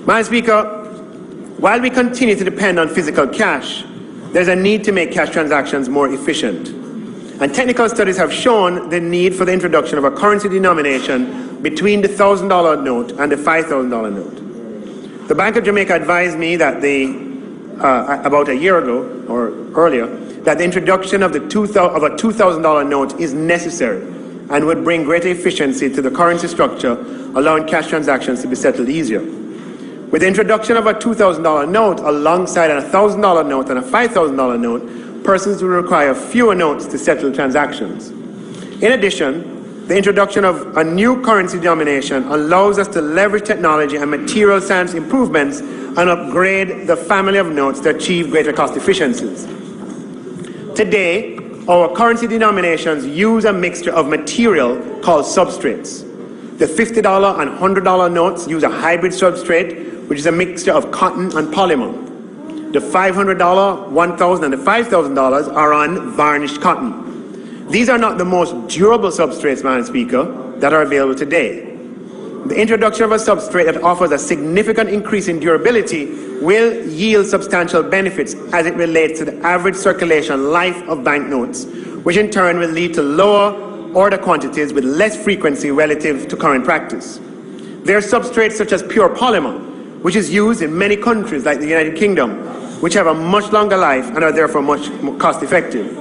Madam Speaker, while we continue to depend on physical cash, there's a need to make cash transactions more efficient. And technical studies have shown the need for the introduction of a currency denomination between the $1,000 note and the $5,000 note. The Bank of Jamaica advised me that about a year ago or earlier, that the introduction of a $2,000 note is necessary and would bring greater efficiency to the currency structure, allowing cash transactions to be settled easier. With the introduction of a $2,000 note alongside a $1,000 note and a $5,000 note, persons will require fewer notes to settle transactions. In addition, the introduction of a new currency denomination allows us to leverage technology and material science improvements and upgrade the family of notes to achieve greater cost efficiencies. Today, our currency denominations use a mixture of material called substrates. The $50 and $100 notes use a hybrid substrate, which is a mixture of cotton and polymer. The $500, $1,000, and the $5,000 are on varnished cotton. These are not the most durable substrates, Madam Speaker, that are available today. The introduction of a substrate that offers a significant increase in durability will yield substantial benefits as it relates to the average circulation life of banknotes, which in turn will lead to lower order quantities with less frequency relative to current practice. There are substrates such as pure polymer, which is used in many countries like the United Kingdom, which have a much longer life and are therefore much more cost effective.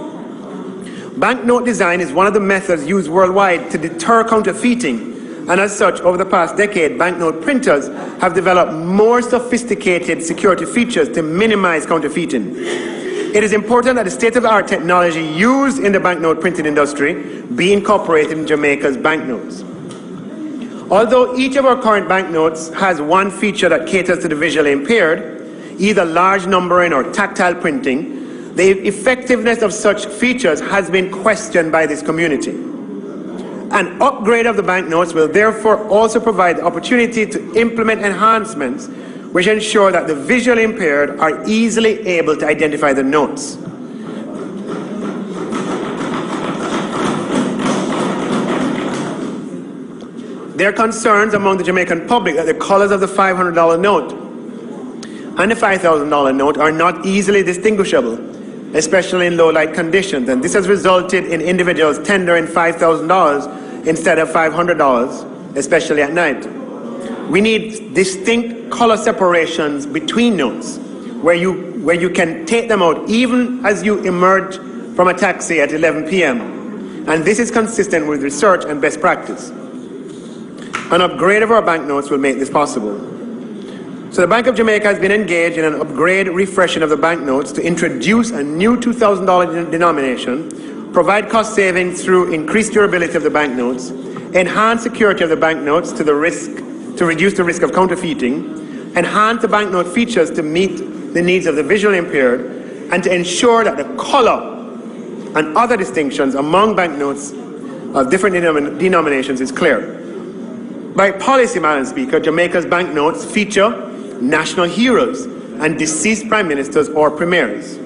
Banknote design is one of the methods used worldwide to deter counterfeiting, and as such, over the past decade, banknote printers have developed more sophisticated security features to minimize counterfeiting. It is important that the state-of-the-art technology used in the banknote printing industry be incorporated in Jamaica's banknotes. Although each of our current banknotes has one feature that caters to the visually impaired, either large numbering or tactile printing, the effectiveness of such features has been questioned by this community. An upgrade of the banknotes will therefore also provide the opportunity to implement enhancements which ensure that the visually impaired are easily able to identify the notes. There are concerns among the Jamaican public that the colors of the $500 note and the $5,000 note are not easily distinguishable, especially in low light conditions, and this has resulted in individuals tendering $5,000 instead of $500, especially at night. We need distinct color separations between notes, where you can take them out even as you emerge from a taxi at 11 p.m. And this is consistent with research and best practice. An upgrade of our banknotes will make this possible. So the Bank of Jamaica has been engaged in an upgrade refreshing of the banknotes to introduce a new $2,000 denomination, provide cost savings through increased durability of the banknotes, enhance security of the banknotes to reduce the risk of counterfeiting, enhance the banknote features to meet the needs of the visually impaired, and to ensure that the color and other distinctions among banknotes of different denominations is clear. By policy, Madam Speaker, Jamaica's banknotes feature national heroes and deceased prime ministers or premiers.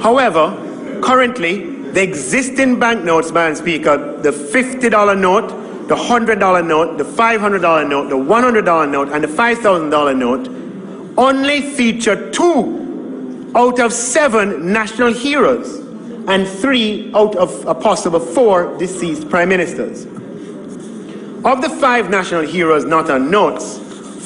However, currently, the existing banknotes, Madam Speaker, the $50 note, the $100 note, the $500 note, the $100 note, and the $5,000 note only feature 2 out of 7 national heroes and 3 out of a possible 4 deceased prime ministers. Of the 5 national heroes not on notes,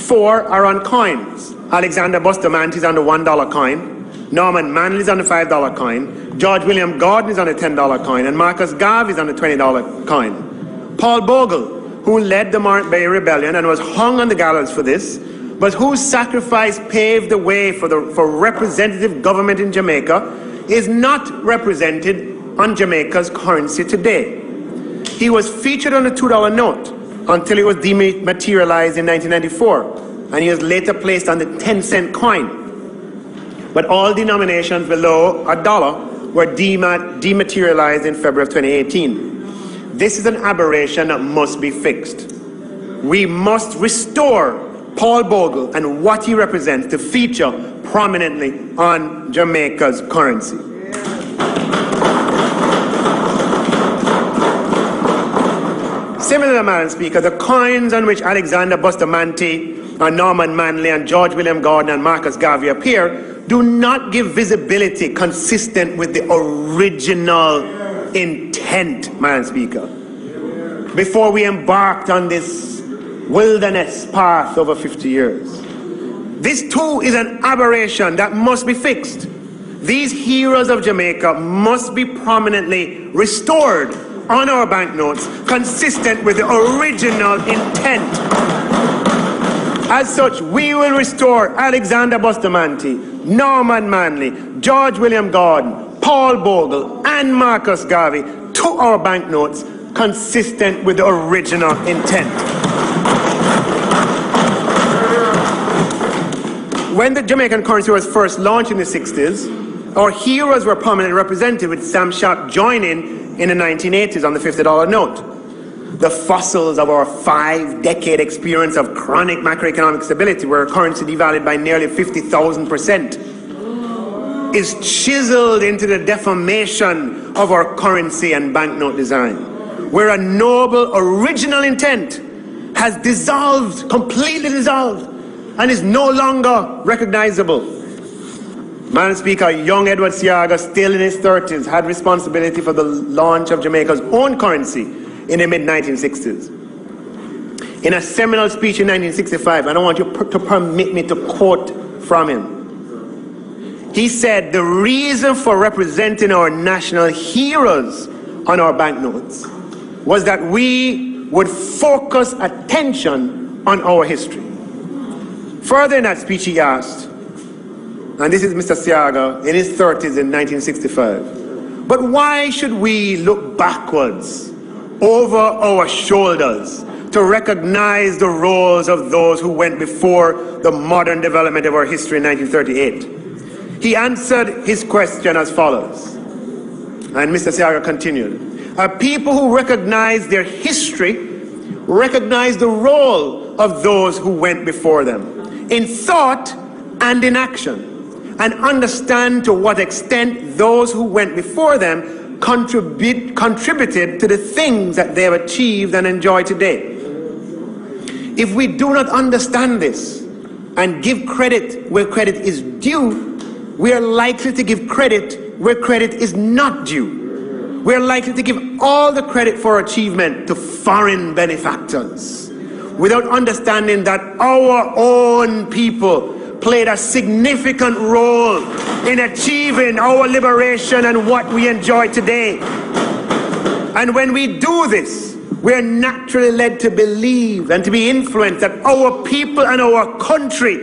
4 are on coins. Alexander Bustamante is on the $1 coin, Norman Manley is on the $5 coin, George William Gordon is on the $10 coin, and Marcus Garvey is on the $20 coin. Paul Bogle, who led the Morant Bay Rebellion and was hung on the gallows for this, but whose sacrifice paved the way for representative government in Jamaica, is not represented on Jamaica's currency today. He was featured on the $2 note until it was dematerialized in 1994, and he was later placed on the 10-cent coin. But all denominations below $1 were dematerialized in February of 2018. This is an aberration that must be fixed. We must restore Paul Bogle and what he represents to feature prominently on Jamaica's currency. Similarly, Madam Speaker, the coins on which Alexander Bustamante Norman Manley and George William Gordon and Marcus Garvey appear, do not give visibility consistent with the original intent, Madam Speaker, before we embarked on this wilderness path over 50 years. This too is an aberration that must be fixed. These heroes of Jamaica must be prominently restored on our banknotes, consistent with the original intent. As such, we will restore Alexander Bustamante, Norman Manley, George William Gordon, Paul Bogle, and Marcus Garvey to our banknotes, consistent with the original intent. When the Jamaican currency was first launched in the 60s, our heroes were prominently represented, with Sam Sharp joining in the 1980s on the $50 note. The fossils of our 5-decade experience of chronic macroeconomic stability, where our currency devalued by nearly 50,000%, is chiseled into the deformation of our currency and banknote design, where a noble original intent has dissolved, completely dissolved, and is no longer recognizable. Madam Speaker, young Edward Seaga, still in his 30s, had responsibility for the launch of Jamaica's own currency in the mid-1960s. In a seminal speech in 1965, and I want you to permit me to quote from him, he said, "The reason for representing our national heroes on our banknotes was that we would focus attention on our history." Further in that speech he asked, and this is Mr. Seaga in his 30s in 1965, "But why should we look backwards over our shoulders to recognize the roles of those who went before the modern development of our history in 1938? He answered his question as follows, and Mr. Seaga continued, "A people who recognize their history recognize the role of those who went before them, in thought and in action, and understand to what extent those who went before them contributed to the things that they have achieved and enjoy today. If we do not understand this and give credit where credit is due, we are likely to give credit where credit is not due. We are likely to give all the credit for achievement to foreign benefactors, without understanding that our own people played a significant role in achieving our liberation and what we enjoy today. And when we do this, we are naturally led to believe and to be influenced that our people and our country,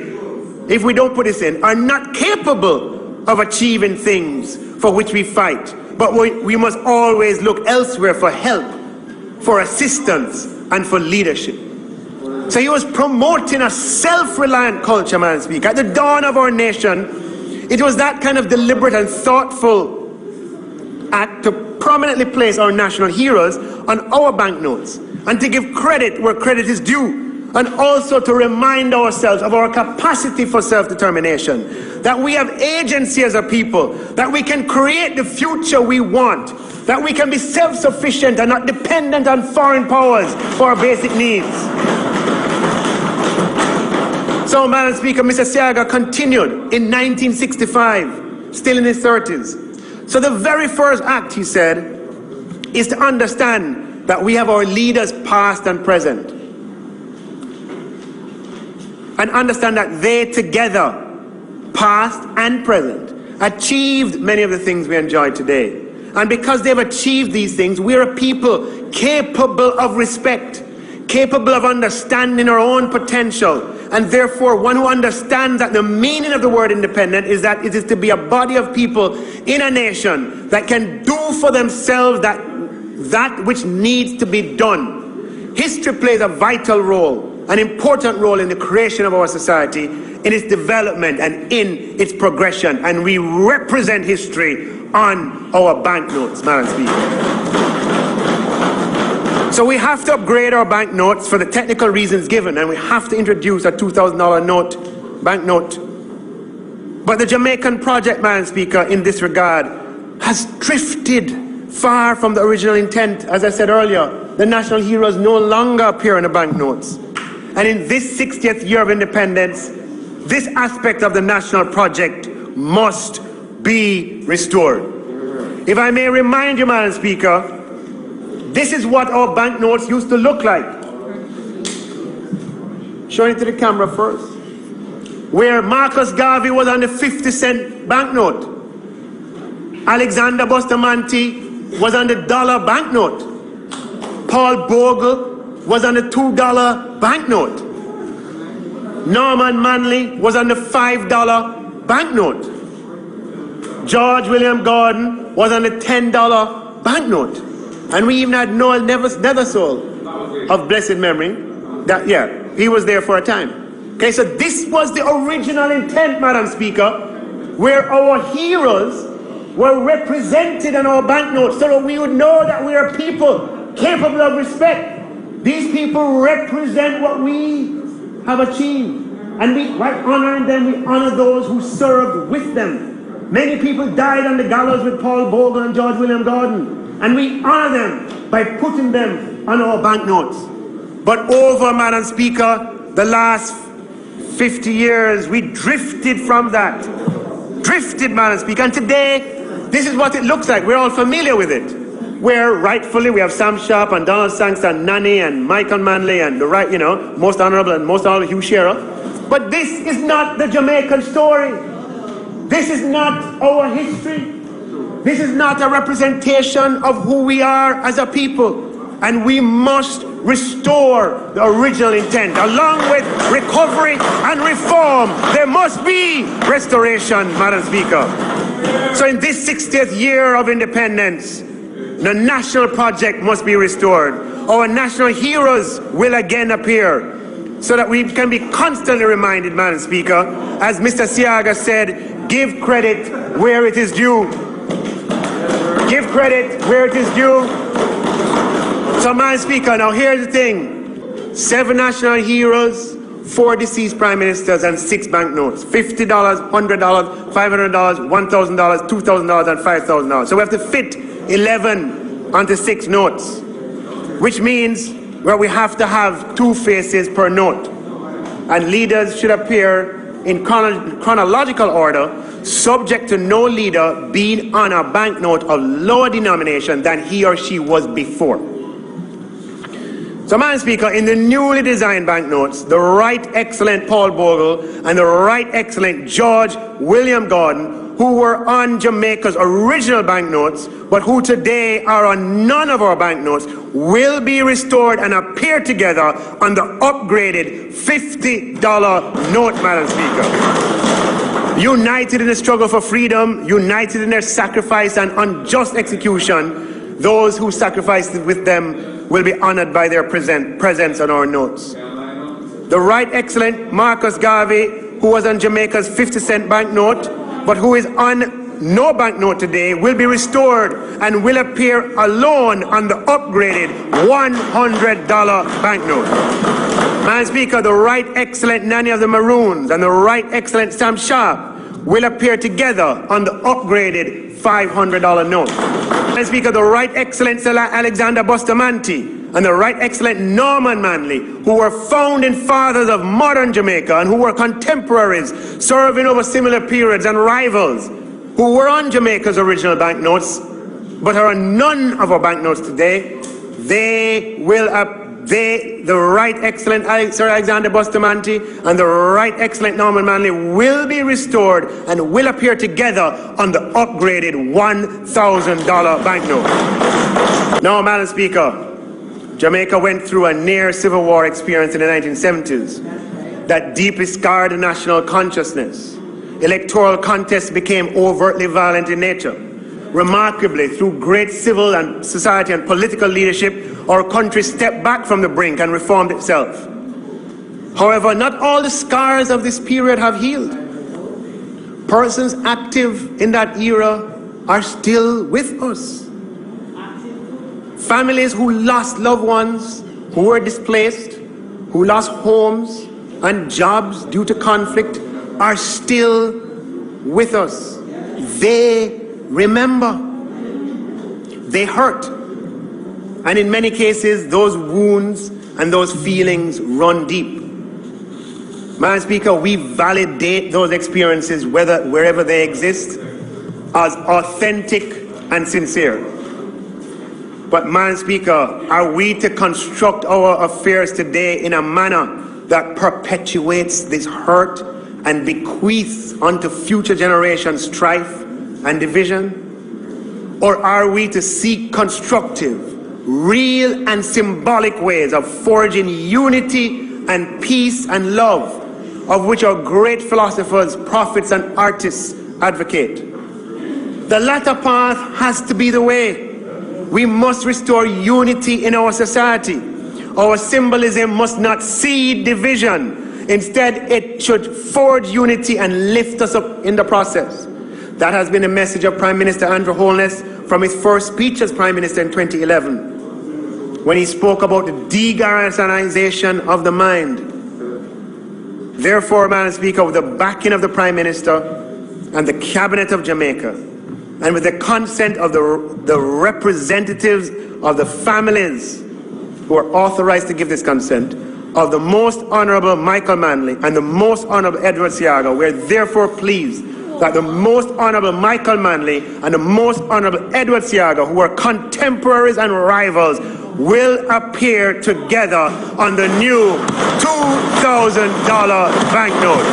if we don't put this in, are not capable of achieving things for which we fight. But we must always look elsewhere for help, for assistance, and for leadership." So he was promoting a self-reliant culture, Madam Speaker. At the dawn of our nation, it was that kind of deliberate and thoughtful act to prominently place our national heroes on our banknotes, and to give credit where credit is due, and also to remind ourselves of our capacity for self-determination, that we have agency as a people, that we can create the future we want, that we can be self-sufficient and not dependent on foreign powers for our basic needs. So, Madam Speaker, Mr. Seaga continued in 1965, still in his 30s. So the very first act, he said, is to understand that we have our leaders past and present, and understand that they together, past and present, achieved many of the things we enjoy today. And because they've achieved these things, we're a people capable of respect, capable of understanding our own potential, and therefore one who understands that the meaning of the word independent is that it is to be a body of people in a nation that can do for themselves that which needs to be done. History plays a vital role, an important role in the creation of our society, in its development and in its progression, and we represent history on our banknotes, Madam Speaker. So we have to upgrade our banknotes for the technical reasons given, and we have to introduce a $2,000 banknote. But the Jamaican project, Madam Speaker, in this regard, has drifted far from the original intent. As I said earlier, the national heroes no longer appear in the banknotes. And in this 60th year of independence, this aspect of the national project must be restored. If I may remind you, Madam Speaker, this is what our banknotes used to look like. Showing it to the camera first. Where Marcus Garvey was on the 50-cent banknote. Alexander Bustamante was on the $1 banknote. Paul Bogle was on the $2 banknote. Norman Manley was on the $5 banknote. George William Gordon was on the $10 banknote. And we even had Noel Nethersole of blessed memory. That, yeah, he was there for a time. Okay, so this was the original intent, Madam Speaker, where our heroes were represented on our banknotes so that we would know that we are people capable of respect. These people represent what we have achieved. And we, by honoring them, we honor those who served with them. Many people died on the gallows with Paul Bogle and George William Gordon. And we honor them by putting them on our banknotes. But over, Madam Speaker, the last 50 years, we drifted from that. Drifted, Madam Speaker. And today, this is what it looks like. We're all familiar with it. Where rightfully we have Sam Sharp and Donald Sangster and Nanny and Michael Manley and the right, most honorable Hugh Shearer. But this is not the Jamaican story. This is not our history. This is not a representation of who we are as a people. And we must restore the original intent. Along with recovery and reform, there must be restoration, Madam Speaker. So in this 60th year of independence, the national project must be restored. Our national heroes will again appear so that we can be constantly reminded, Madam Speaker, as Mr. Seaga said, give credit where it is due. Give credit where it is due. So, Madam Speaker, now here's the thing. 7 national heroes, 4 deceased prime ministers, and 6 banknotes. $50, $100, $500, $1,000, $2,000, and $5,000. So we have to fit 11 onto 6 notes, which means we have to have 2 faces per note. And leaders should appear in chronological order, subject to no leader being on a banknote of lower denomination than he or she was before. So, Madam Speaker, in the newly designed banknotes, the Right Excellent Paul Bogle and the Right Excellent George William Gordon, who were on Jamaica's original banknotes, but who today are on none of our banknotes, will be restored and appear together on the upgraded $50 note, Madam Speaker. United in the struggle for freedom, united in their sacrifice and unjust execution, those who sacrificed with them will be honored by their presence on our notes. The Right Excellent Marcus Garvey, who was on Jamaica's 50-cent banknote, but who is on no banknote today, will be restored and will appear alone on the upgraded $100 banknote. Madam Speaker, the Right Excellent Nanny of the Maroons and the Right Excellent Sam Sharp will appear together on the upgraded $500 note. Madam Speaker, the Right Excellent Alexander Bustamante and the Right Excellent Norman Manley, who were founding fathers of modern Jamaica and who were contemporaries, serving over similar periods and rivals, who were on Jamaica's original banknotes, but are on none of our banknotes today, the Right Excellent Sir Alexander Bustamante and the Right Excellent Norman Manley will be restored and will appear together on the upgraded $1,000 banknote. Now, Madam Speaker, Jamaica went through a near civil war experience in the 1970s that deeply scarred the national consciousness. Electoral contests became overtly violent in nature. Remarkably, through great civil and society and political leadership, our country stepped back from the brink and reformed itself. However, not all the scars of this period have healed. Persons active in that era are still with us. Families who lost loved ones, who were displaced, who lost homes and jobs due to conflict, are still with us. They remember. They hurt. And in many cases, those wounds and those feelings run deep. Madam Speaker, we validate those experiences wherever they exist as authentic and sincere. But Madam Speaker, are we to construct our affairs today in a manner that perpetuates this hurt and bequeaths unto future generations strife and division? Or are we to seek constructive, real and symbolic ways of forging unity and peace and love, of which our great philosophers, prophets and artists advocate? The latter path has to be the way. We must restore unity in our society. Our symbolism must not seed division. Instead, it should forge unity and lift us up in the process. That has been the message of Prime Minister Andrew Holness from his first speech as Prime Minister in 2011, when he spoke about the de-garrisonization of the mind. Therefore, Madam Speaker, with the backing of the Prime Minister and the Cabinet of Jamaica, and with the consent of the representatives of the families who are authorized to give this consent, of the Most Honorable Michael Manley and the Most Honorable Edward Seaga, we are therefore pleased that the Most Honorable Michael Manley and the Most Honorable Edward Seaga, who are contemporaries and rivals, will appear together on the new $2,000 banknote.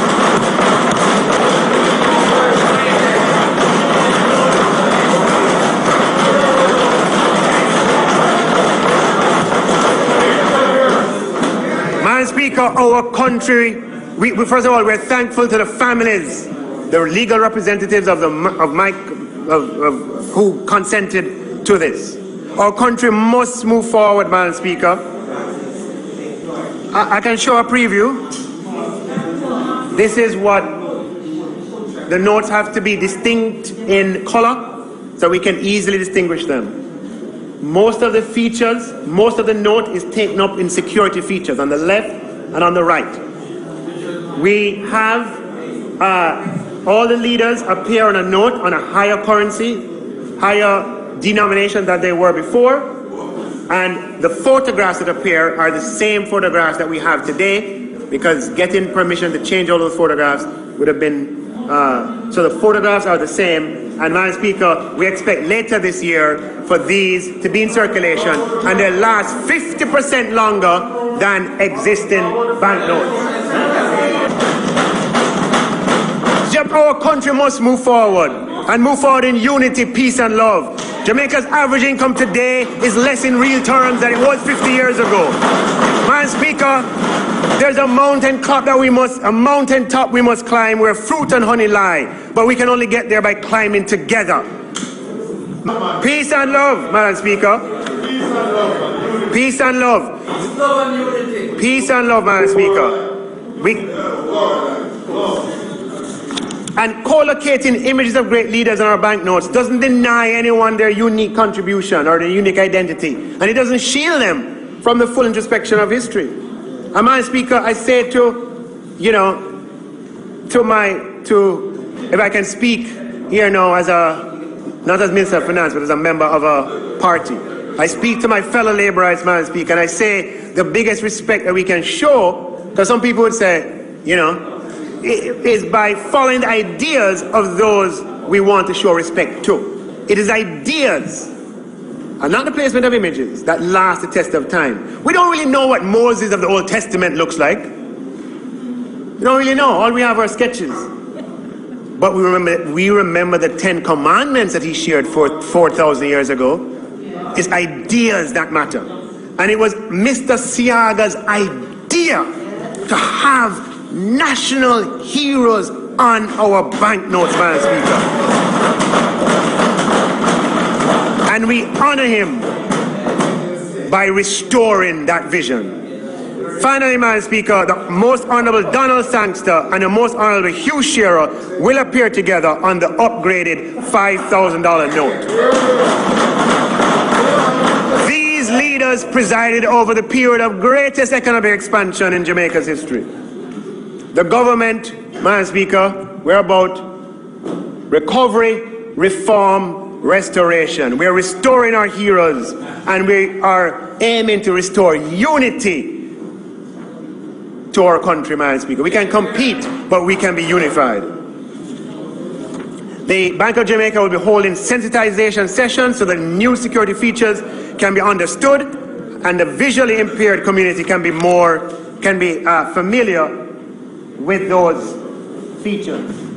Madam Speaker, our country, first of all, we're thankful to the families, the legal representatives of who consented to this. Our country must move forward, Madam Speaker. I can show a preview. This is what the notes have to be distinct in color, so we can easily distinguish them. Most of the features, most of the note is taken up in security features on the left and on the right. We have all the leaders appear on a note on a higher currency, higher denomination than they were before, and the photographs that appear are the same photographs that we have today, because getting permission to change all those photographs would have been, so the photographs are the same. And Madam Speaker, we expect later this year for these to be in circulation, and they'll last 50% longer than existing banknotes. Our country must move forward, and move forward in unity, peace and love. Jamaica's average income today is less in real terms than it was 50 years ago. Madam Speaker, there's a mountaintop we must climb where fruit and honey lie, but we can only get there by climbing together. Peace and love, Madam Speaker. Peace and love. Peace and love, Madam Speaker. And collocating images of great leaders on our banknotes doesn't deny anyone their unique contribution or their unique identity, and it doesn't shield them from the full introspection of history. And Madam Speaker, I say to, if I can speak here now as not as Minister of Finance, but as a member of a party, I speak to my fellow laborers, Madam Speaker, and I say the biggest respect that we can show, because some people would say, is by following the ideas of those we want to show respect to. It is ideas, and not the placement of images, that last the test of time. We don't really know what Moses of the Old Testament looks like. We don't really know. All we have are sketches. But we remember the 10 commandments that he shared 4,000 years ago. It's ideas that matter. And it was Mr. Seaga's idea to have national heroes on our banknotes, Madam Speaker. And we honor him by restoring that vision. Finally, Madam Speaker, the Most Honorable Donald Sangster and the Most Honorable Hugh Shearer will appear together on the upgraded $5,000 note. These leaders presided over the period of greatest economic expansion in Jamaica's history. The government, Madam Speaker, we're about recovery, reform, restoration. We're restoring our heroes, and we are aiming to restore unity to our country, Madam Speaker. We can compete, but we can be unified. The Bank of Jamaica will be holding sensitization sessions so that new security features can be understood and the visually impaired community can be familiar with those features.